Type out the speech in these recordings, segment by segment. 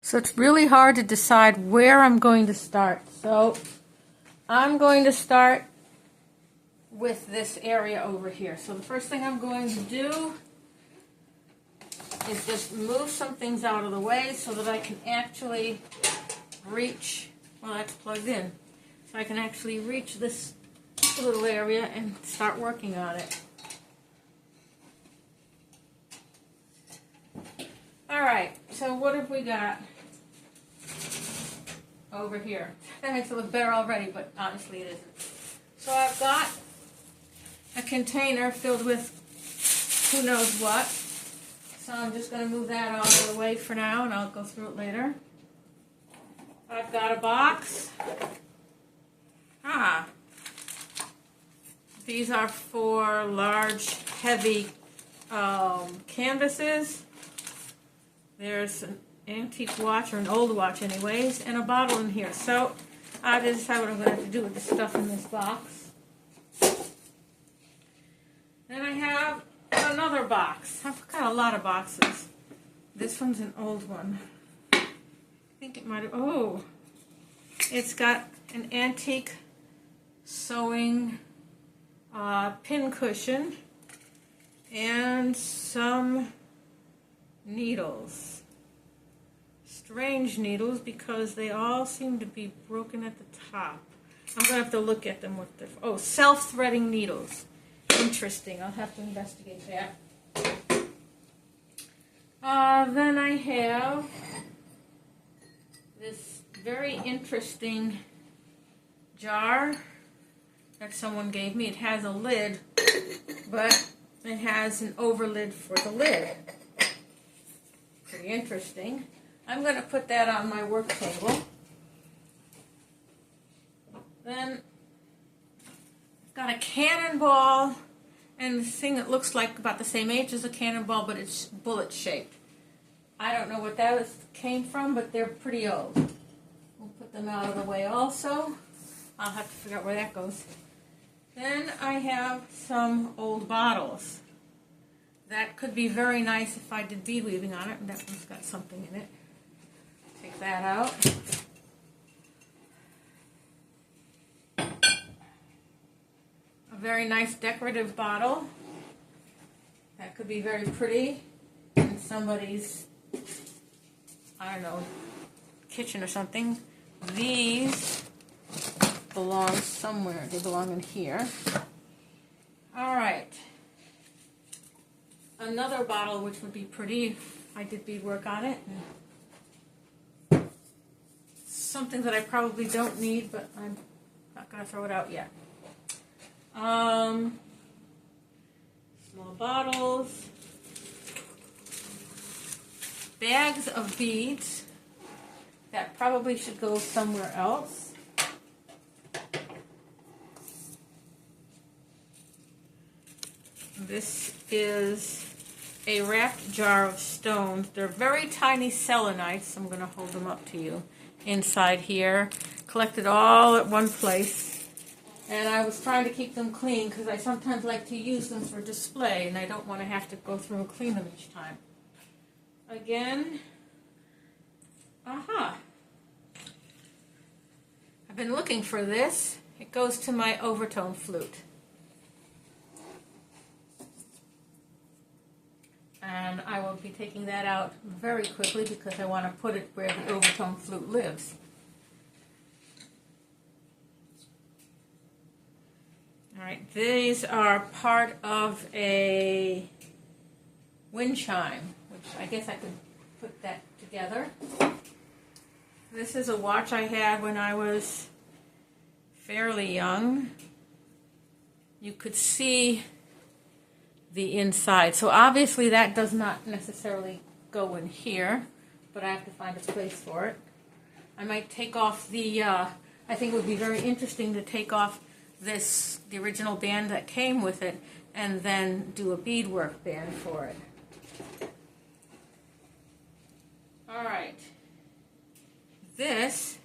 So it's really hard to decide where I'm going to start. So I'm going to start with this area over here. So the first thing I'm going to do is just move some things out of the way so that I can actually reach, well, that's plugged in, so I can actually reach this little area and start working on it. Alright, so what have we got over here? That makes it look better already, but honestly it isn't. So I've got a container filled with who knows what. So I'm just going to move that out of the way for now, and I'll go through it later. I've got a box. These are for large, heavy canvases. There's an antique watch, or an old watch anyways, and a bottle in here. So I have to decide what I'm going to have to do with the stuff in this box. Then I have another box. I've got a lot of boxes. This one's an old one. I think it might have, oh, it's got an antique sewing pin cushion and some needles. Strange needles because they all seem to be broken at the top. I'm going to have to look at them with the, oh, self-threading needles. Interesting. I'll have to investigate that. Then I have this very interesting jar that someone gave me. It has a lid, but it has an overlid for the lid. Pretty interesting. I'm going to put that on my work table. Then I've got a cannonball and this thing that looks like about the same age as a cannonball, but it's bullet shaped. I don't know what that came from, but they're pretty old. We'll put them out of the way also. I'll have to figure out where that goes. Then I have some old bottles. That could be very nice if I did bead weaving on it, and that one's got something in it. Take that out. A very nice decorative bottle. That could be very pretty in somebody's, I don't know, kitchen or something. These belong somewhere. They belong in here. Alright. Another bottle which would be pretty if I did beadwork on it. Something that I probably don't need, but I'm not going to throw it out yet. Small bottles. Bags of beads. That probably should go somewhere else. This is a wrapped jar of stones. They're very tiny selenites. I'm going to hold them up to you. Inside here. Collected all at one place. And I was trying to keep them clean because I sometimes like to use them for display and I don't want to have to go through and clean them each time. Again. I've been looking for this. It goes to my overtone flute. And I will be taking that out very quickly because I want to put it where the overtone flute lives. Alright, these are part of a wind chime, which I guess I could put that together. This is a watch I had when I was fairly young. You could see the inside. So obviously that does not necessarily go in here, but I have to find a place for it. I might take off the, I think it would be very interesting to take off the original band that came with it, and then do a beadwork band for it. Alright. This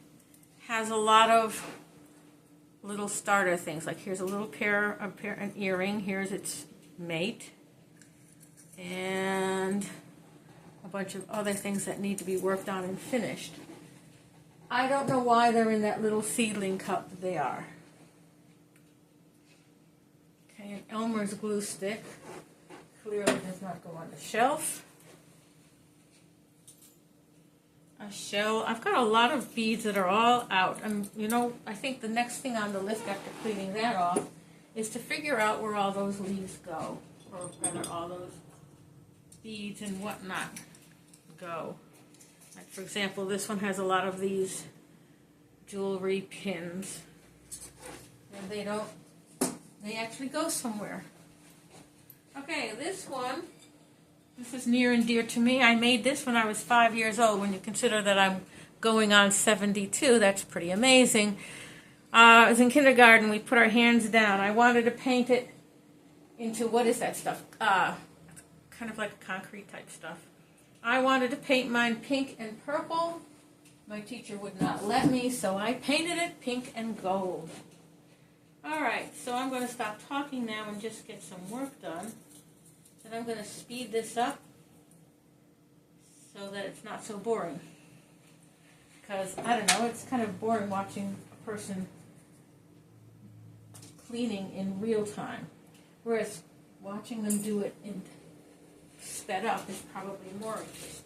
has a lot of little starter things. Like here's a little an earring. Here's its mate. And a bunch of other things that need to be worked on and finished. I don't know why they're in that little seedling cup that they are. Okay, an Elmer's glue stick clearly does not go on the shelf. A shell. I've got a lot of beads that are all out. I think the next thing on the list after cleaning that off is to figure out where all those leaves go, or rather all those beads and whatnot go. Like for example, this one has a lot of these jewelry pins, and they actually go somewhere. Okay, this is near and dear to me. I made this when I was 5 years old. When you consider that I'm going on 72, that's pretty amazing. I was in kindergarten. We put our hands down. I wanted to paint it into, what is that stuff? Kind of like concrete type stuff. I wanted to paint mine pink and purple. My teacher would not let me, so I painted it pink and gold. All right, so I'm going to stop talking now and just get some work done. And I'm going to speed this up so that it's not so boring. Because, I don't know, it's kind of boring watching a person cleaning in real time. Whereas watching them do it in sped up is probably more interesting.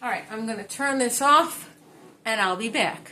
All right, I'm going to turn this off and I'll be back.